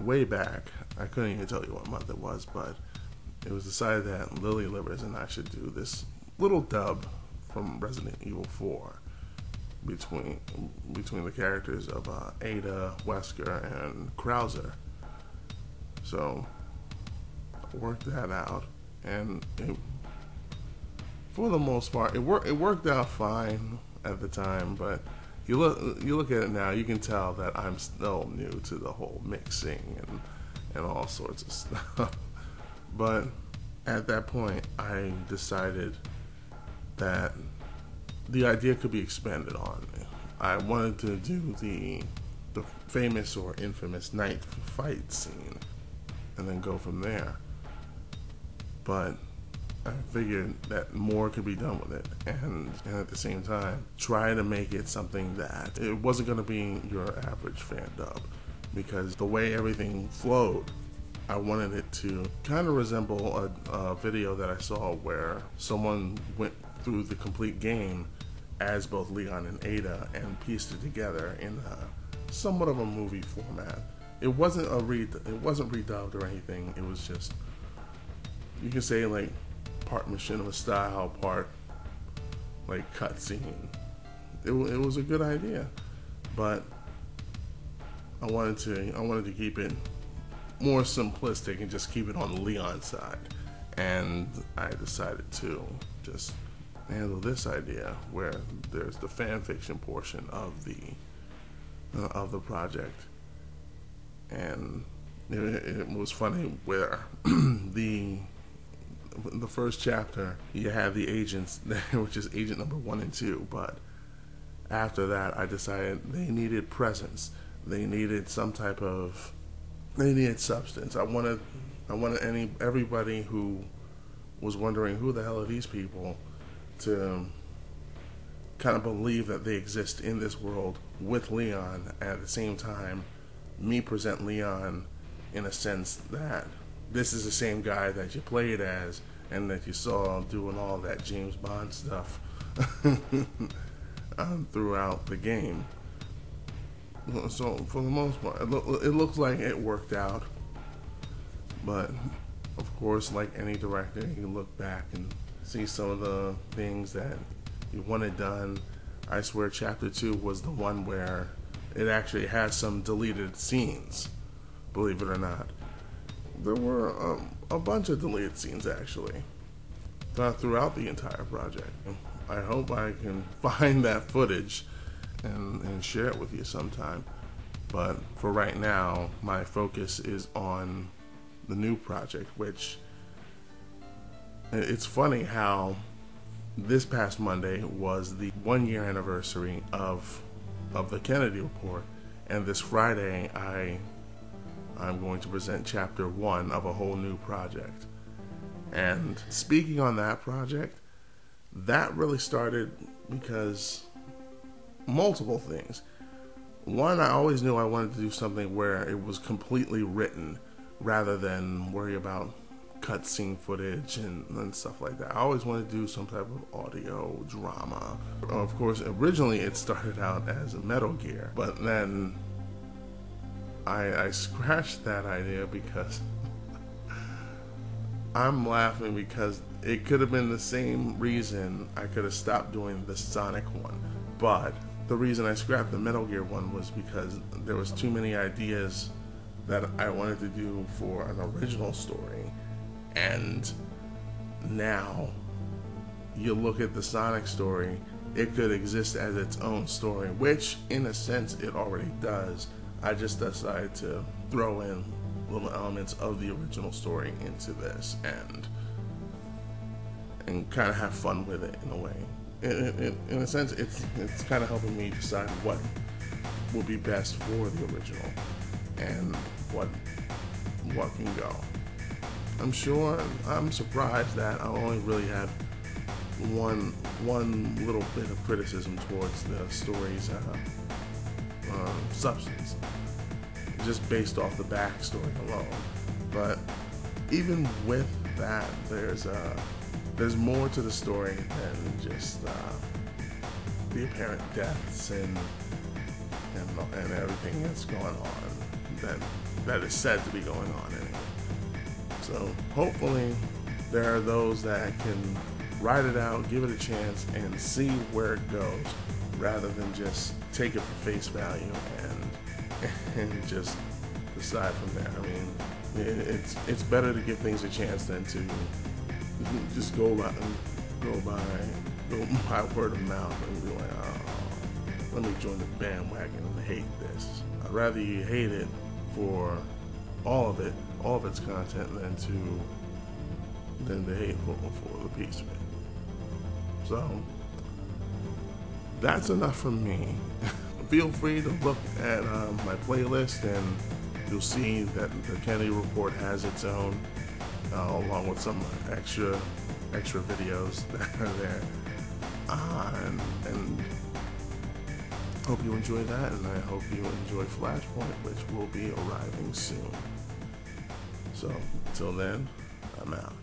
way back, I couldn't even tell you what month it was, but it was decided that Lily Livers and I should do this little dub from Resident Evil 4 between the characters of Ada, Wesker, and Krauser. So I worked that out, and for the most part, it worked out fine at the time. But you look at it now, you can tell that I'm still new to the whole mixing and all sorts of stuff. But at that point, I decided that the idea could be expanded on. I wanted to do the famous or infamous night fight scene and then go from there. But I figured that more could be done with it, and at the same time try to make it something that it wasn't going to be your average fan dub, because the way everything flowed, I wanted it to kind of resemble a video that I saw where someone went through the complete game as both Leon and Ada and pieced it together in somewhat of a movie format. It wasn't redubbed or anything. It was just, you can say, like part machinima style, part like cutscene. It was a good idea, but I wanted to keep it more simplistic and just keep it on the Leon side. And I decided to just handle this idea where there's the fan fiction portion of the project. And it was funny where the first chapter you have the agents which is agent number 1 and 2, but after that I decided they needed presence, they needed substance. I wanted everybody who was wondering who the hell are these people to kind of believe that they exist in this world with Leon. At the same time, me present Leon in a sense that this is the same guy that you played as and that you saw doing all that James Bond stuff throughout the game. So for the most part, it looks like it worked out. But of course, like any director, you look back and see some of the things that you wanted done. I swear Chapter 2 was the one where it actually had some deleted scenes, believe it or not. There were a bunch of deleted scenes actually throughout the entire project. I hope I can find that footage and share it with you sometime. But for right now, my focus is on the new project, which it's funny how this past Monday was the 1-year anniversary of the Kennedy Report, and this Friday I'm going to present Chapter 1 of a whole new project. And speaking on that project, that really started because multiple things. One, I always knew I wanted to do something where it was completely written rather than worry about cutscene footage and stuff like that. I always wanted to do some type of audio drama. Of course, originally it started out as a Metal Gear, but then I scratched that idea because I'm laughing because it could have been the same reason I could have stopped doing the Sonic one. But the reason I scrapped the Metal Gear one was because there was too many ideas that I wanted to do for an original story. And now you look at the Sonic story, it could exist as its own story, which in a sense it already does. I just decided to throw in little elements of the original story into this and kind of have fun with it in a way. In a sense, it's kind of helping me decide what will be best for the original and what can go. I'm surprised that I only really had one little bit of criticism towards the story's substance, just based off the backstory alone. But even with that, there's more to the story than just the apparent deaths and everything that's going on. that is said to be going on anyway. So hopefully there are those that can ride it out, give it a chance, and see where it goes, rather than just take it for face value and just decide from there. I mean, it's better to give things a chance than to just go by word of mouth and be like, oh, let me join the bandwagon and hate this. I'd rather you hate it for all of its content than to hate for the piece of it. So that's enough from me. Feel free to look at my playlist, and you'll see that the Kennedy Report has its own, along with some extra videos that are there. And hope you enjoy that, and I hope you enjoy Flashpoint, which will be arriving soon. So until then, I'm out.